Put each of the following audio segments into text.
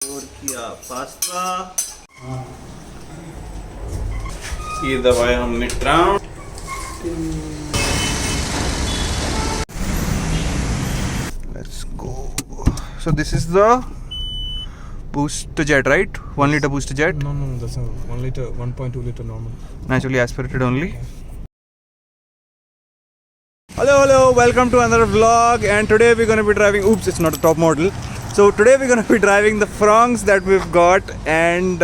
और किया पास्ता, ये दबाया हमने ट्राउन। Let's go. So this is the BoosterJet, right? 1 liter BoosterJet. No, that's a 1 liter, 1.2 liter normal. Naturally aspirated only. Hello, welcome to another vlog, and today we're going to be driving, oops, it's not a top model. So today we're going to be driving the Fronx that we've got, and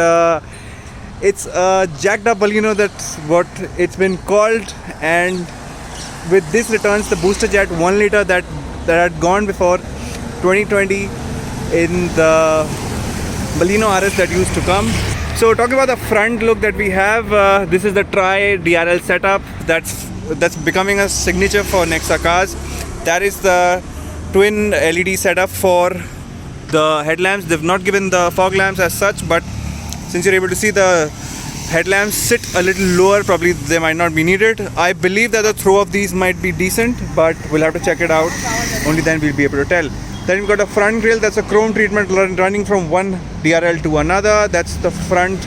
it's a jacked up Baleno, that's what it's been called. And with this returns the BoosterJet 1 liter that had gone before 2020 in the Baleno RS that used to come. So talking about the front look that we have, this is the tri-DRL setup that's becoming a signature for Nexa cars. That is the twin LED setup for the headlamps. They've not given the fog lamps as such, but since you're able to see the headlamps sit a little lower, probably they might not be needed. I believe that the throw of these might be decent, but we'll have to check it out. Only then we'll be able to tell. Then we've got a front grille, that's a chrome treatment running from one DRL to another. That's the front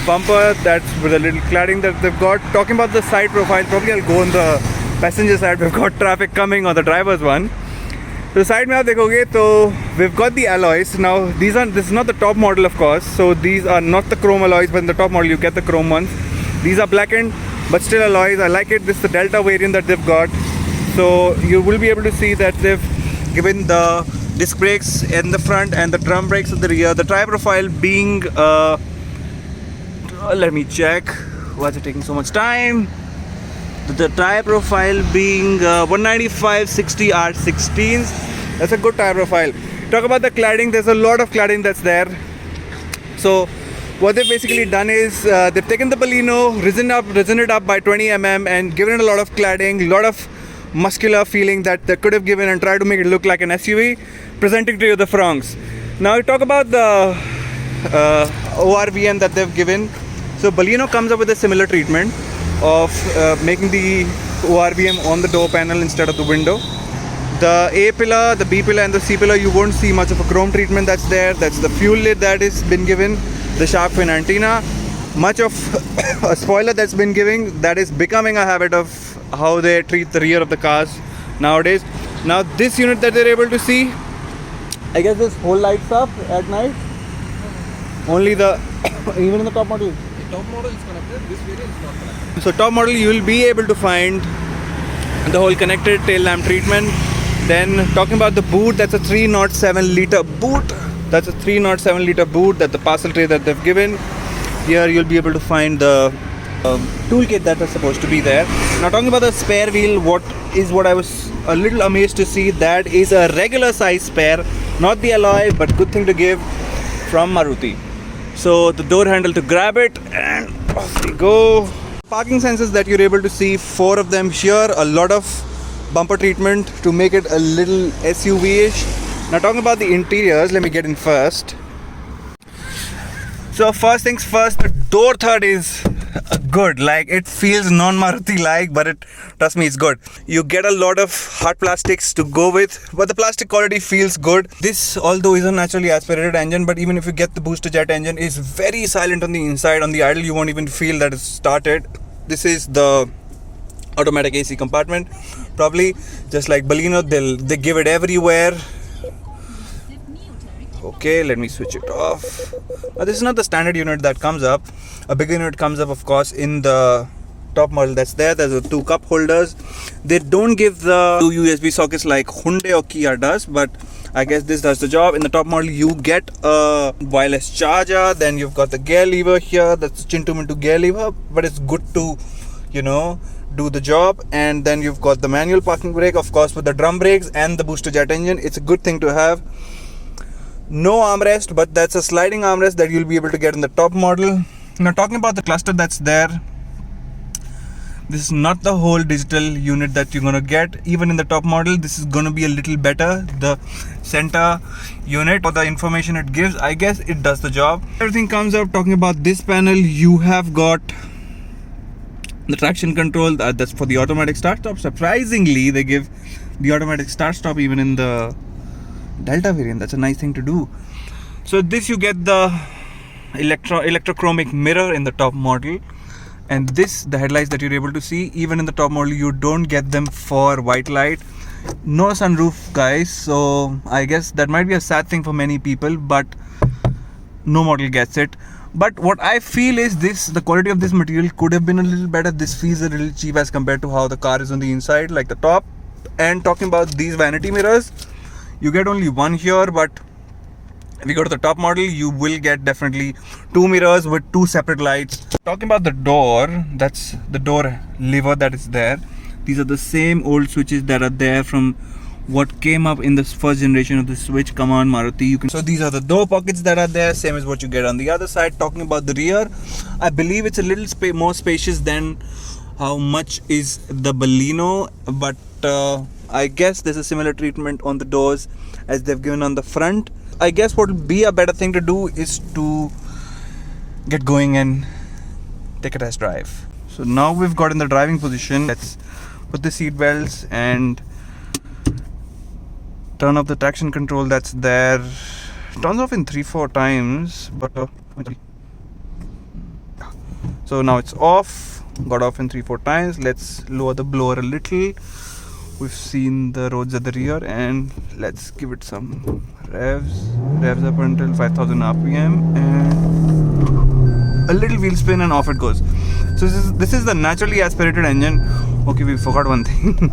bumper, that's with a little cladding that they've got. Talking about the side profile, probably I'll go on the passenger side. We've got traffic coming on the driver's one. So side mein aap dekhoge to we've got the alloys. Now this is not the top model, of course, so these are not the chrome alloys, but in the top model you get the chrome ones. These are blackened but still alloys. I like it. This is the Delta variant that they've got, so you will be able to see that they've given the disc brakes in the front and the drum brakes at the rear. The tire profile being let me check, why is it taking so much time? The tire profile being 195/60 R16s. That's a good tire profile. Talk about the cladding, there's a lot of cladding that's there. So what they've basically done is they've taken the Baleno, risen it up by 20 mm and given it a lot of cladding, a lot of muscular feeling that they could have given, and try to make it look like an SUV, presenting to you the Fronx. Now we talk about the ORVM that they've given. So Baleno comes up with a similar treatment of making the ORVM on the door panel instead of the window. The A pillar, the B pillar and the C pillar, you won't see much of a chrome treatment that's there. That's the fuel lid that has been given, the shark fin antenna, much of a spoiler that's been given. That is becoming a habit of how they treat the rear of the cars nowadays. Now this unit that they're able to see, I guess this whole lights up at night. Only the even in the top model. The top model is connected, this variant is not connected. So top model you will be able to find the whole connected tail lamp treatment. Then talking about the boot, that's a 307 liter boot. That's a 307 liter boot, that the parcel tray that they've given. Here you'll be able to find the toolkit that is supposed to be there. Now talking about the spare wheel, what I was a little amazed to see, that is a regular size spare, not the alloy, but good thing to give from Maruti. So the door handle to grab it, and off we go. Parking sensors that you're able to see, 4 of them here, a lot of bumper treatment to make it a little SUV-ish. Now talking about the interiors, let me get in first. So first things first, the door third is good. Like, it feels non-Maruti like, but trust me, it's good. You get a lot of hard plastics to go with, but the plastic quality feels good. This, although is a naturally aspirated engine, but even if you get the BoosterJet engine, is very silent on the inside. On the idle, you won't even feel that it's started. This is the automatic AC compartment. Probably just like Baleno, they give it everywhere. Okay, let me switch it off. This is not the standard unit that comes up. A bigger unit comes up, of course, in the top model that's there. There's the 2 cup holders. They don't give the 2 USB sockets like Hyundai or Kia does, but I guess this does the job. In the top model, you get a wireless charger. Then you've got the gear lever here. That's a Chintu-Mintu gear lever, but it's good to, do the job. And then you've got the manual parking brake, of course, with the drum brakes and the BoosterJet engine. It's a good thing to have. No armrest, but that's a sliding armrest that you'll be able to get in the top model. Now talking about the cluster that's there, this is not the whole digital unit that you're going to get. Even in the top model, this is going to be a little better. The center unit, or the information it gives, I guess it does the job. Everything comes up. Talking about this panel, you have got the traction control, that's for the automatic start stop. Surprisingly, they give the automatic start stop even in the Delta variant. That's a nice thing to do. So this you get the electrochromic mirror in the top model, and this, the headlights that you're able to see, even in the top model you don't get them for white light. No sunroof, guys, so I guess that might be a sad thing for many people, but no model gets it. But what I feel is this, the quality of this material could have been a little better. This feels a little cheap as compared to how the car is on the inside, like the top. And talking about these vanity mirrors, you get only one here, but if you go to the top model, you will get definitely two mirrors with two separate lights. Talking about the door, that's the door lever that is there. These are the same old switches that are there from what came up in the first generation of the switch command Maruti. So these are the door pockets that are there, same as what you get on the other side. Talking about the rear, I believe it's a little more spacious than how much is the Baleno, but I guess there's a similar treatment on the doors as they've given on the front. I guess what would be a better thing to do is to get going and take a test drive. So now we've got in the driving position. Let's put the seat belts and turn off the traction control that's there. Turns off in 3-4 times, but so now it's off. Got off in 3-4 times. Let's lower the blower a little. We've seen the roads at the rear, and let's give it some revs up until 5000 rpm, and a little wheel spin, and off it goes. So this is the naturally aspirated engine. Okay, we forgot one thing.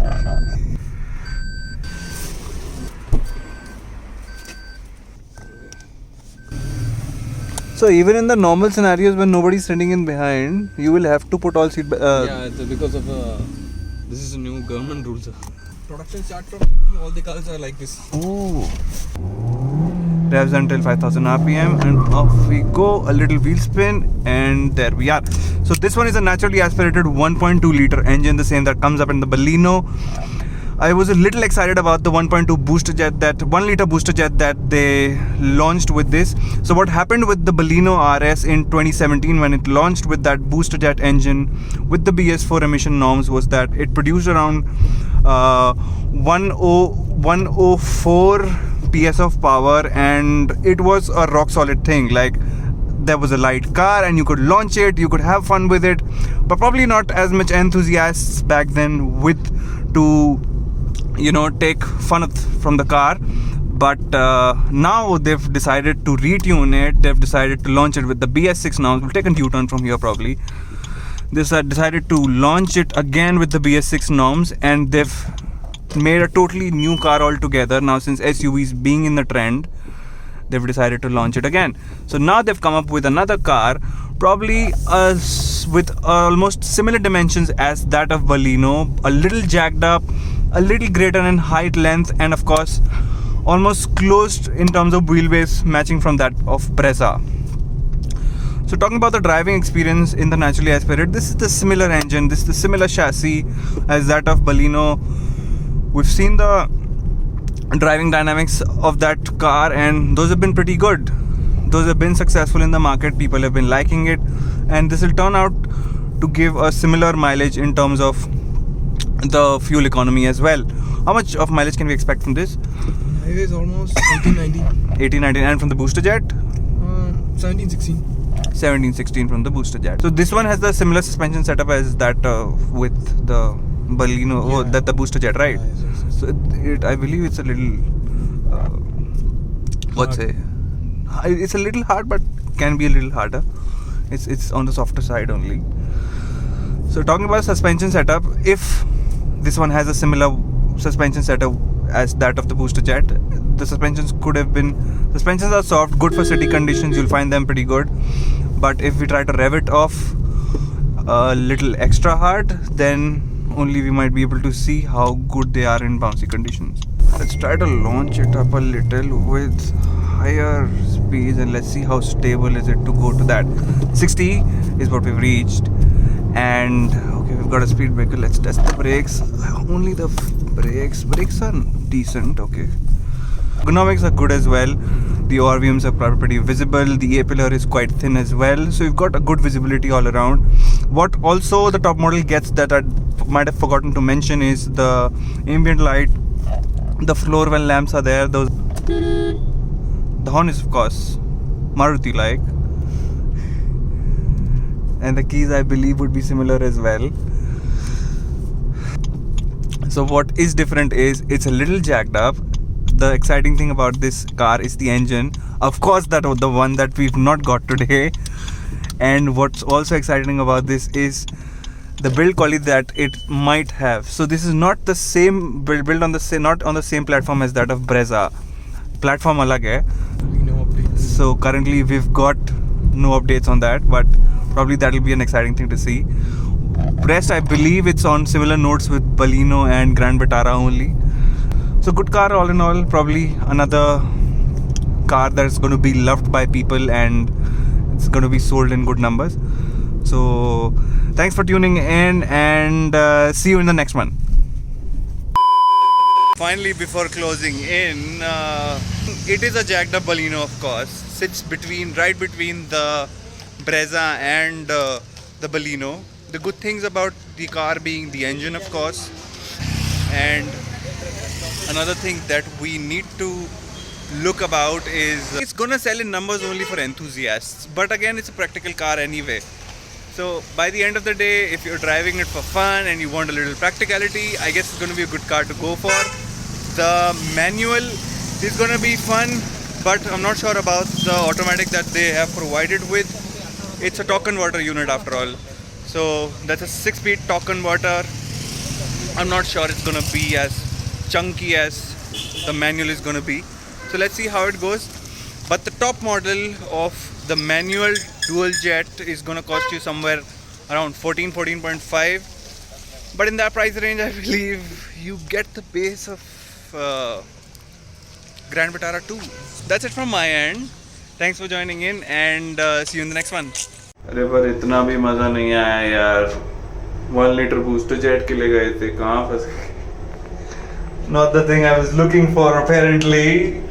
So even in the normal scenarios when nobody's sitting in behind, you will have to put all seat yeah, it's because of this is a new government rules. Production start from all the cars are like this. Oh. Revs until 5000 rpm, and off we go. A little wheel spin, and there we are. So this one is a naturally aspirated 1.2 liter engine, the same that comes up in the Baleno. I was a little excited about the 1.2 BoosterJet, that 1 liter BoosterJet that they launched with this. So what happened with the Baleno RS in 2017 when it launched with that BoosterJet engine with the BS4 emission norms was that it produced around 104 PS of power, and it was a rock solid thing. Like, there was a light car and you could launch it, you could have fun with it, but probably not as much enthusiasts back then with to take fun from the car. But now they've decided to retune it. They've decided to launch it with the BS6 norms. We'll take a U-turn from here probably. They decided to launch it again with the BS6 norms, and they've made a totally new car altogether. Now, since SUVs being in the trend, they've decided to launch it again. So now they've come up with another car, probably with almost similar dimensions as that of Baleno, a little jacked up, a little greater in height, length, and of course almost closed in terms of wheelbase, matching from that of Brezza. So talking about the driving experience in the naturally aspirated, this is the similar engine, this is the similar chassis as that of Baleno. We've seen the driving dynamics of that car, and those have been pretty good. Those have been successful in the market. People have been liking it, and this will turn out to give a similar mileage in terms of the fuel economy as well. How much of mileage can we expect from this? Highway is almost 18-19. 18-19, and from the BoosterJet? 17-16. 17-16 from the BoosterJet. So this one has the similar suspension setup as that with the Baleno, that the BoosterJet, right? Yes. So I believe it's a little it's a little hard, but can be a little harder. It's on the softer side only. So talking about suspension setup, if this one has a similar suspension setup as that of the BoosterJet, the suspensions are soft, good for city conditions. You'll find them pretty good. But if we try to rev it off a little extra hard, then only we might be able to see how good they are in bouncy conditions. Let's try to launch it up a little with higher speeds, and let's see how stable is it to go to that. 60 is what we've reached, and okay, we've got a speed breaker. Let's test the brakes. Only the brakes are decent. Okay, ergonomics are good as well. The ORVMs are pretty visible. The A-pillar is quite thin as well, so you've got a good visibility all around. What also the top model gets that I might have forgotten to mention is the ambient light. The floor well lamps are there. Those The horn is of course Maruti like, and the keys I believe would be similar as well. So what is different is it's a little jacked up. The exciting thing about this car is the engine. Of course, that the one that we've not got today. And what's also exciting about this is the build quality that it might have. So this is not the same build on the same, not on the same platform as that of Brezza. Platform alag hai. No updates. So currently we've got no updates on that, but probably that will be an exciting thing to see. Rest, I believe it's on similar notes with Baleno and Grand Vitara only. So good car all in all. Probably another car that's going to be loved by people and it's going to be sold in good numbers. So thanks for tuning in and see you in the next one. Finally, before closing in, it is a jacked up Baleno, of course. Sits right between the Brezza and the Baleno. The good things about the car being the engine, of course, and another thing that we need to look about is it's gonna sell in numbers only for enthusiasts, but again it's a practical car anyway. So by the end of the day, if you're driving it for fun and you want a little practicality, I guess it's gonna be a good car to go for. The manual is gonna be fun, but I'm not sure about the automatic that they have provided with. It's a torque converter unit after all. So that's a 6-speed torque converter. I'm not sure it's gonna be as chunky as the manual is gonna be. So let's see how it goes. But the top model of the manual dual jet is gonna cost you somewhere around 14.5. But in that price range, I believe you get the base of Grand Vitara 2. That's it from my end. Thanks for joining in and see you in the next one. अरे पर इतना भी मज़ा नहीं आया यार. 1 liter booster jet के लिए गए थे, कहाँ फंस गए? Not the thing I was looking for apparently.